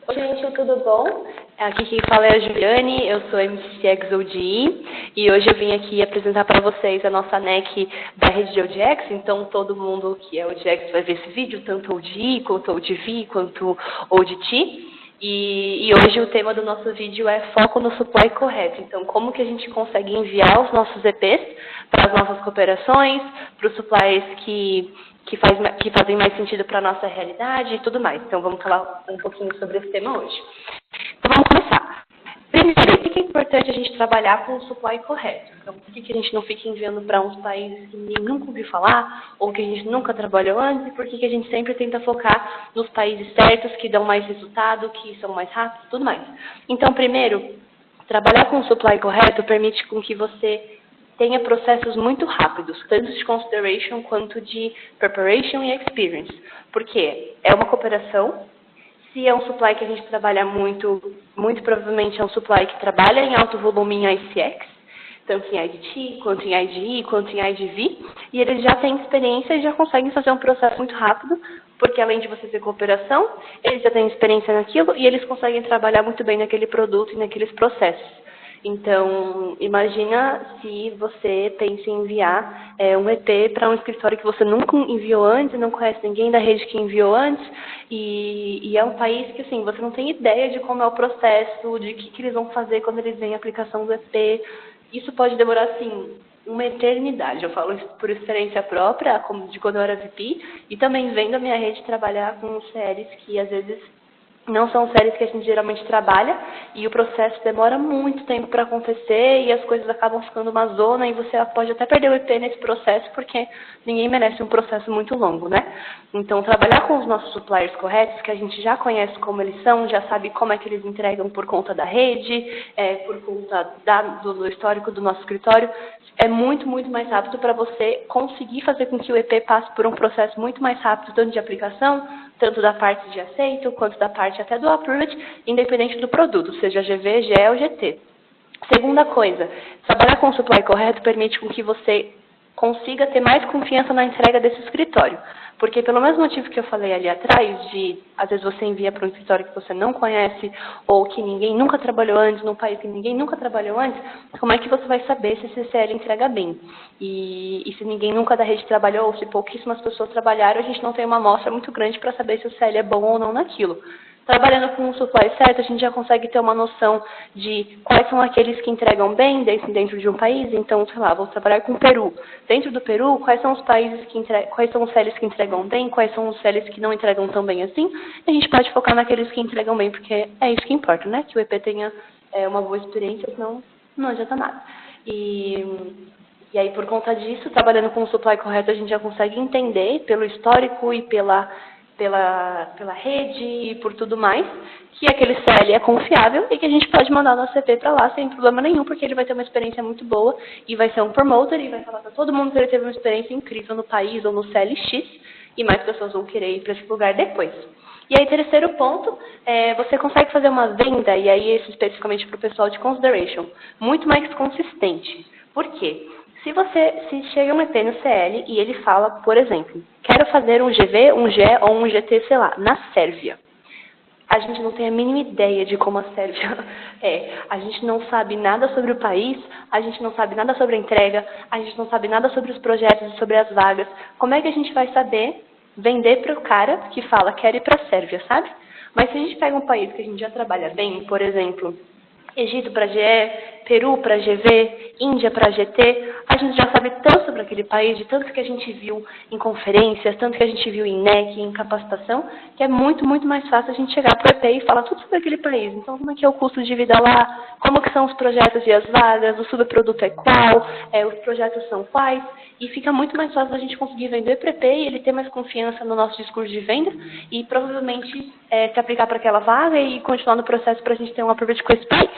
Oi, gente, tudo bom? Aqui quem fala é a Juliane, eu sou MCX ODI e hoje eu vim aqui apresentar para vocês a nossa NEC da rede de ODX. Então, todo mundo que é ODX vai ver esse vídeo, tanto ODI, quanto ODV, quanto ODT. E hoje o tema do nosso vídeo é foco no supply correto. Então, como que a gente consegue enviar os nossos EPs para as nossas cooperações, para os suppliers que fazem mais sentido para a nossa realidade e tudo mais. Então, vamos falar um pouquinho sobre esse tema hoje. Então, vamos começar. Primeiro, por que é importante a gente trabalhar com o supply correto? Então, por que a gente não fica enviando para uns países que ninguém nunca ouviu falar, ou que a gente nunca trabalhou antes, e por que a gente sempre tenta focar nos países certos, que dão mais resultado, que são mais rápidos e tudo mais? Então, primeiro, trabalhar com o supply correto permite com que você tenha processos muito rápidos, tanto de consideration quanto de preparation e experience. Porque é uma cooperação. Se é um supply que a gente trabalha muito provavelmente é um supply que trabalha em alto volume em ICX, tanto em IDT, quanto em IDE, quanto em IDV, e eles já têm experiência e já conseguem fazer um processo muito rápido, porque além de você ter cooperação, eles já têm experiência naquilo e eles conseguem trabalhar muito bem naquele produto e naqueles processos. Então, imagina se você pensa em enviar um EP para um escritório que você nunca enviou antes, não conhece ninguém da rede que enviou antes, e é um país que, assim, você não tem ideia de como é o processo, de o que eles vão fazer quando eles veem a aplicação do EP. Isso pode demorar, assim, uma eternidade. Eu falo isso por experiência própria, como de quando eu era VP, e também vendo a minha rede trabalhar com séries que, às vezes, não são séries que a gente geralmente trabalha e o processo demora muito tempo para acontecer e as coisas acabam ficando uma zona e você pode até perder o EP nesse processo porque ninguém merece um processo muito longo, né? Então, trabalhar com os nossos suppliers corretos, que a gente já conhece como eles são, já sabe como é que eles entregam por conta da rede, por conta do histórico do nosso escritório, é muito mais rápido para você conseguir fazer com que o EP passe por um processo muito mais rápido, tanto de aplicação, tanto da parte de aceito, quanto da parte até do approved, independente do produto, seja GV, GE ou GT. Segunda coisa, trabalhar com o supply correto permite com que você consiga ter mais confiança na entrega desse escritório. Porque pelo mesmo motivo que eu falei ali atrás, de às vezes você envia para um escritório que você não conhece, ou que ninguém nunca trabalhou antes, num país que ninguém nunca trabalhou antes, como é que você vai saber se esse CL entrega bem? E se ninguém nunca da rede trabalhou, ou se pouquíssimas pessoas trabalharam, a gente não tem uma amostra muito grande para saber se o CL é bom ou não naquilo. Trabalhando com o supply certo, a gente já consegue ter uma noção de quais são aqueles que entregam bem dentro de um país. Então, sei lá, vou trabalhar com o Peru. Dentro do Peru, quais são os países quais são os CLs que entregam bem, quais são os CLs que não entregam tão bem assim. A gente pode focar naqueles que entregam bem, porque é isso que importa, né? Que o EP tenha uma boa experiência, senão não adianta nada. E aí, por conta disso, trabalhando com o supply correto, a gente já consegue entender pelo histórico e pela rede e por tudo mais, que aquele CL é confiável e que a gente pode mandar o nosso EP para lá sem problema nenhum, porque ele vai ter uma experiência muito boa e vai ser um promoter e vai falar para todo mundo que ele teve uma experiência incrível no país ou no CLX e mais pessoas vão querer ir para esse lugar depois. E aí, terceiro ponto, você consegue fazer uma venda, e aí especificamente para o pessoal de consideration, muito mais consistente. Por quê? Se chega um EP no CL e ele fala, por exemplo, quero fazer um GV, um GE ou um GT, sei lá, na Sérvia. A gente não tem a mínima ideia de como a Sérvia é. A gente não sabe nada sobre o país, a gente não sabe nada sobre a entrega, a gente não sabe nada sobre os projetos e sobre as vagas. Como é que a gente vai saber vender para o cara que fala, quero ir para a Sérvia, sabe? Mas se a gente pega um país que a gente já trabalha bem, por exemplo, Egito para GE, Peru para GV, Índia para GT, a gente já sabe tanto sobre aquele país, de tanto que a gente viu em conferências, tanto que a gente viu em NEC, em capacitação, que é muito mais fácil a gente chegar para o EP e falar tudo sobre aquele país. Então, como é que é o custo de vida lá, como que são os projetos e as vagas, o subproduto é qual, os projetos são quais, e fica muito mais fácil a gente conseguir vender para o EP e ele ter mais confiança no nosso discurso de venda e provavelmente se aplicar para aquela vaga e continuar no processo para a gente ter um approach com esse país.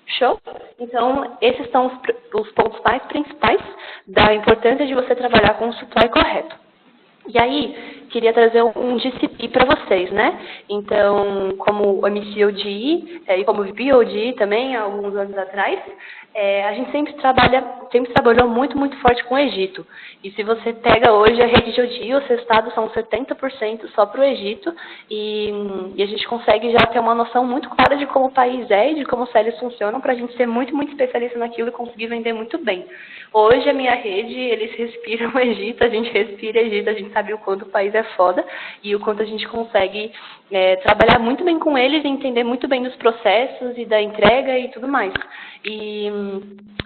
Show? Então, esses são os pontos mais principais da importância de você trabalhar com o supply correto. E aí, queria trazer um GCP para vocês, né? Então, como MC ODI e como VP ODI também, há alguns anos atrás, a gente sempre trabalhou muito, muito forte com o Egito. E se você pega hoje a rede de ODI, os resultados são 70% só para o Egito, e a gente consegue já ter uma noção muito clara de como o país é e de como os CELs funcionam para a gente ser muito, muito especialista naquilo e conseguir vender muito bem. Hoje, a minha rede, eles respiram o Egito, a gente respira Egito, a gente sabe o quanto o país é foda e o quanto a gente consegue trabalhar muito bem com eles e entender muito bem dos processos e da entrega e tudo mais. E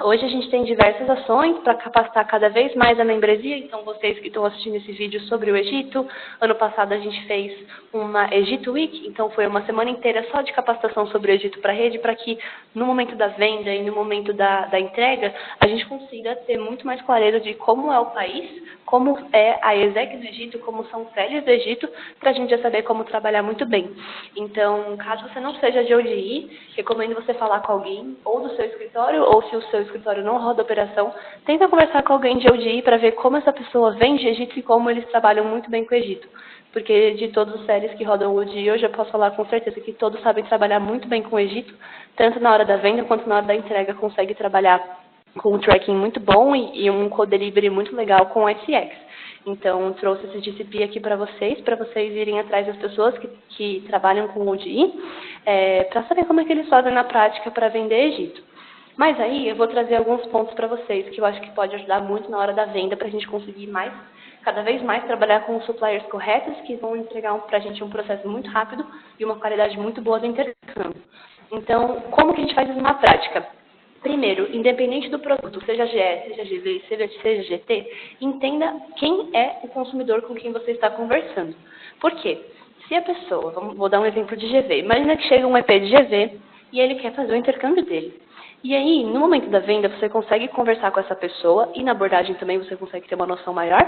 hoje a gente tem diversas ações para capacitar cada vez mais a membresia, então vocês que estão assistindo esse vídeo sobre o Egito, ano passado a gente fez uma Egito Week, então foi uma semana inteira só de capacitação sobre o Egito para a rede, para que no momento da venda e no momento da entrega, a gente consiga ter muito mais clareza de como é o país, como é a exec do Egito, como são os CELs do Egito, para a gente já saber como trabalhar muito bem. Então, caso você não seja de ODI, recomendo você falar com alguém, ou do seu escritório, ou se o seu escritório não roda operação, tenta conversar com alguém de ODI para ver como essa pessoa vem de Egito e como eles trabalham muito bem com o Egito. Porque de todos os CELs que rodam o ODI, eu já posso falar com certeza que todos sabem trabalhar muito bem com o Egito, tanto na hora da venda quanto na hora da entrega, consegue trabalhar com um tracking muito bom e um co-delivery muito legal com o SX. Então, trouxe esse GCP aqui para vocês irem atrás das pessoas que trabalham com o ODI, para saber como é que eles fazem na prática para vender Egito. Mas aí, eu vou trazer alguns pontos para vocês que eu acho que pode ajudar muito na hora da venda para a gente conseguir cada vez mais trabalhar com os suppliers corretos que vão entregar para a gente um processo muito rápido e uma qualidade muito boa do intercâmbio. Então, como que a gente faz isso na prática? Primeiro, independente do produto, seja GE, seja GV, seja GT, entenda quem é o consumidor com quem você está conversando. Por quê? Se a pessoa, vou dar um exemplo de GV, imagina que chega um EP de GV e ele quer fazer o intercâmbio dele. E aí, no momento da venda, você consegue conversar com essa pessoa e na abordagem também você consegue ter uma noção maior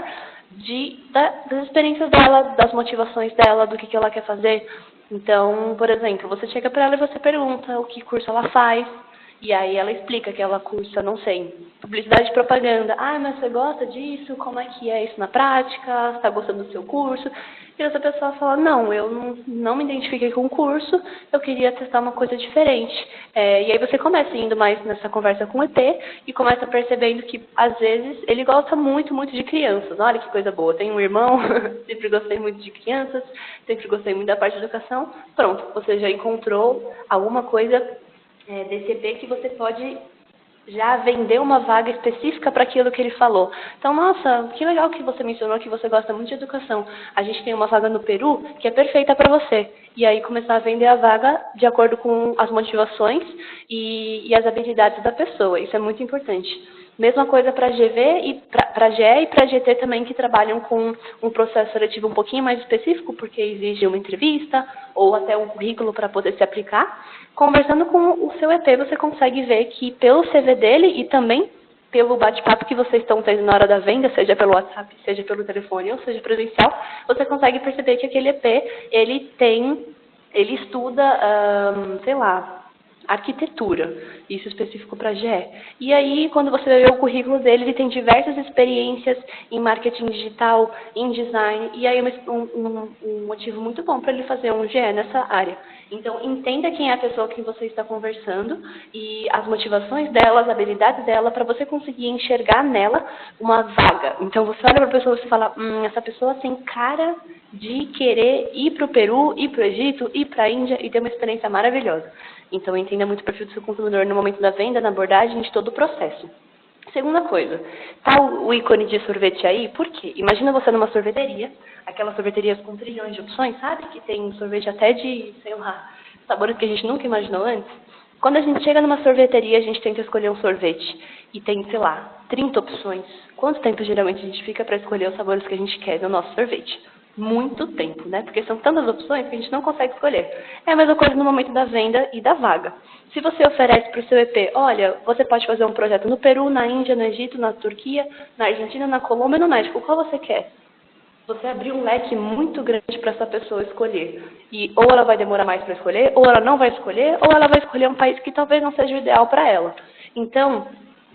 das experiências dela, das motivações dela, do que ela quer fazer. Então, por exemplo, você chega para ela e você pergunta o que curso ela faz. E aí ela explica que ela cursa, não sei, publicidade e propaganda. Ah, mas você gosta disso? Como é que é isso na prática? Você está gostando do seu curso? E essa pessoa fala, não, eu não me identifiquei com o curso, eu queria testar uma coisa diferente. E aí você começa indo mais nessa conversa com o EP e começa percebendo que, às vezes, ele gosta muito, muito de crianças. Olha que coisa boa, tenho um irmão, sempre gostei muito de crianças, sempre gostei muito da parte de educação. Pronto, você já encontrou alguma coisa desse EP que você pode já vender uma vaga específica para aquilo que ele falou. Então, nossa, que legal que você mencionou que você gosta muito de educação. A gente tem uma vaga no Peru que é perfeita para você. E aí começar a vender a vaga de acordo com as motivações e as habilidades da pessoa. Isso é muito importante. Mesma coisa para GV e para GE e para GT também, que trabalham com um processo seletivo um pouquinho mais específico, porque exige uma entrevista ou até um currículo para poder se aplicar. Conversando com o seu EP, você consegue ver que pelo CV dele e também pelo bate-papo que vocês estão tendo na hora da venda, seja pelo WhatsApp, seja pelo telefone ou seja presencial, você consegue perceber que aquele EP, ele estuda, sei lá, arquitetura, isso específico para GE. E aí, quando você vê o currículo dele, ele tem diversas experiências em marketing digital, em design, e aí um motivo muito bom para ele fazer um GE nessa área. Então, entenda quem é a pessoa com quem você está conversando e as motivações dela, as habilidades dela, para você conseguir enxergar nela uma vaga. Então, você olha para a pessoa e você fala, essa pessoa tem cara de querer ir para o Peru, ir para o Egito, ir para a Índia e ter uma experiência maravilhosa. Então, entenda muito o perfil do seu consumidor no momento da venda, na abordagem, de todo o processo. Segunda coisa, tá o ícone de sorvete aí? Por quê? Imagina você numa sorveteria, aquelas sorveterias com trilhões de opções, sabe? Que tem sorvete até de, sei lá, sabores que a gente nunca imaginou antes. Quando a gente chega numa sorveteria, a gente tenta escolher um sorvete e tem, sei lá, 30 opções. Quanto tempo geralmente a gente fica para escolher os sabores que a gente quer no nosso sorvete? Muito tempo, né? Porque são tantas opções que a gente não consegue escolher. É a mesma coisa no momento da venda e da vaga. Se você oferece para o seu EP, olha, você pode fazer um projeto no Peru, na Índia, no Egito, na Turquia, na Argentina, na Colômbia e no México, qual você quer? Você abriu um leque muito grande para essa pessoa escolher. E ou ela vai demorar mais para escolher, ou ela não vai escolher, ou ela vai escolher um país que talvez não seja o ideal para ela. Então,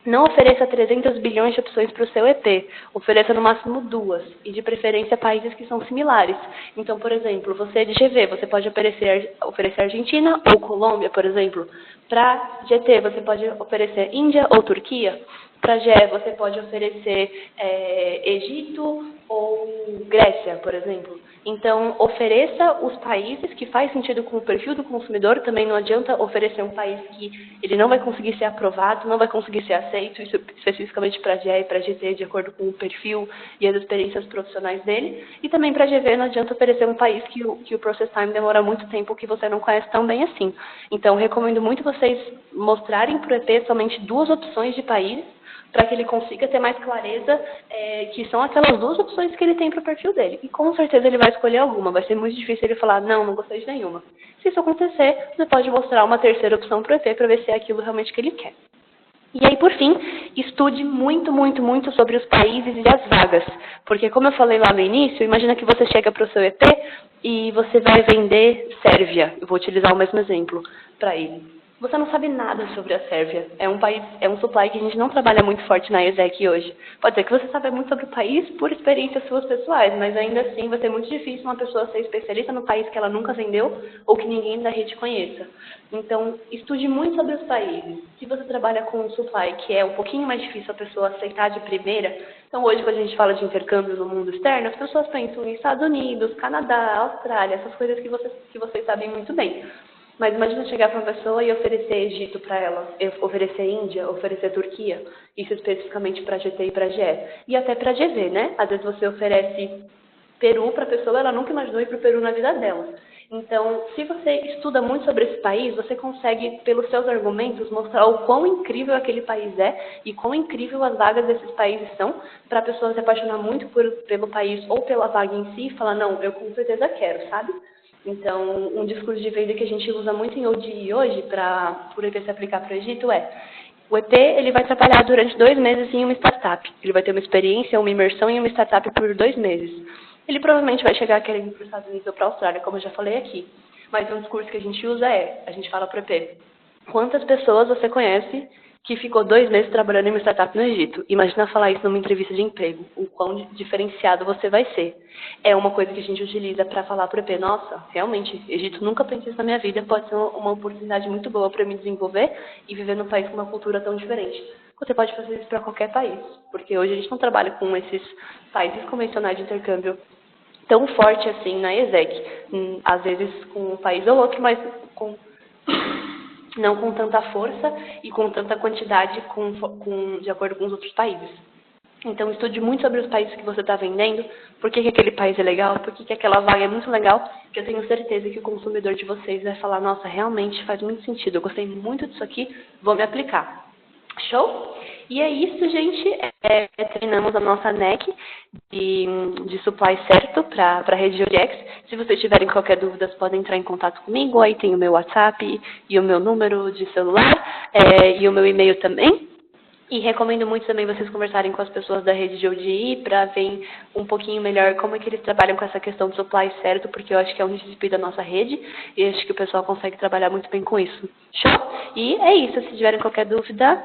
Não ofereça 300 bilhões de opções para o seu EP. Ofereça no máximo 2. E de preferência países que são similares. Então, por exemplo, você é de GV, você pode oferecer Argentina ou Colômbia, por exemplo. Para GT, você pode oferecer Índia ou Turquia. Para GE, você pode oferecer Egito ou Grécia, por exemplo. Então, ofereça os países que faz sentido com o perfil do consumidor. Também não adianta oferecer um país que ele não vai conseguir ser aprovado, não vai conseguir ser aceito, isso especificamente para GE e para GT, de acordo com o perfil e as experiências profissionais dele. E também para GV não adianta oferecer um país que o process time demora muito tempo, que você não conhece tão bem assim. Então, recomendo muito vocês mostrarem para o EP somente 2 opções de país, para que ele consiga ter mais clareza que são aquelas 2 opções que ele tem para o perfil dele. E com certeza ele vai escolher alguma. Vai ser muito difícil ele falar, não gostei de nenhuma. Se isso acontecer, você pode mostrar uma terceira opção para o EP para ver se é aquilo realmente que ele quer. E aí, por fim, estude muito, muito, muito sobre os países e as vagas. Porque, como eu falei lá no início, imagina que você chega para o seu EP e você vai vender Sérvia. Eu vou utilizar o mesmo exemplo para ele. Você não sabe nada sobre a Sérvia. É um supply que a gente não trabalha muito forte na ESEC hoje. Pode ser que você saiba muito sobre o país por experiências suas pessoais, mas ainda assim vai ser muito difícil uma pessoa ser especialista no país que ela nunca vendeu ou que ninguém da rede conheça. Então, estude muito sobre os países. Se você trabalha com um supply que é um pouquinho mais difícil a pessoa aceitar de primeira, então hoje quando a gente fala de intercâmbio no mundo externo, as pessoas pensam em Estados Unidos, Canadá, Austrália, essas coisas que vocês sabem muito bem. Mas imagina chegar para uma pessoa e oferecer Egito para ela, oferecer Índia, oferecer Turquia, isso especificamente para GT e para GE. E até para GV, né? Às vezes você oferece Peru para a pessoa, ela nunca imaginou ir para o Peru na vida dela. Então, se você estuda muito sobre esse país, você consegue, pelos seus argumentos, mostrar o quão incrível aquele país é e quão incrível as vagas desses países são, para a pessoa se apaixonar muito pelo país ou pela vaga em si e falar, não, eu com certeza quero, sabe? Então, um discurso de venda que a gente usa muito em ODI hoje, para o EP se aplicar para o Egito, o EP ele vai trabalhar durante 2 meses em uma startup. Ele vai ter uma experiência, uma imersão em uma startup por 2 meses. Ele provavelmente vai chegar querendo ir para os Estados Unidos ou para a Austrália, como eu já falei aqui. Mas um discurso que a gente usa a gente fala para o EP, quantas pessoas você conhece que ficou 2 meses trabalhando em uma startup no Egito? Imagina falar isso numa entrevista de emprego, o quão diferenciado você vai ser. É uma coisa que a gente utiliza para falar para o EP, nossa, realmente, Egito nunca pensei isso na minha vida, pode ser uma oportunidade muito boa para me desenvolver e viver num país com uma cultura tão diferente. Você pode fazer isso para qualquer país, porque hoje a gente não trabalha com esses países convencionais de intercâmbio tão forte assim na ESEC. Às vezes com um país ou outro, mas não com tanta força e com tanta quantidade de acordo com os outros países. Então, estude muito sobre os países que você está vendendo, por que aquele país é legal, por que aquela vaga é muito legal, que eu tenho certeza que o consumidor de vocês vai falar, nossa, realmente faz muito sentido, eu gostei muito disso aqui, vou me aplicar. Show? E é isso, gente. Treinamos a nossa NEC de supply certo para a rede de ODX. Se vocês tiverem qualquer dúvida, podem entrar em contato comigo. Aí tem o meu WhatsApp e o meu número de celular e o meu e-mail também. E recomendo muito também vocês conversarem com as pessoas da rede de ODI para ver um pouquinho melhor como é que eles trabalham com essa questão do supply certo, porque eu acho que é um desafio da nossa rede e acho que o pessoal consegue trabalhar muito bem com isso. Show? E é isso. Se tiverem qualquer dúvida,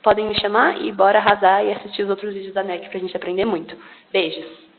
podem me chamar e bora arrasar e assistir os outros vídeos da NEC pra gente aprender muito. Beijos!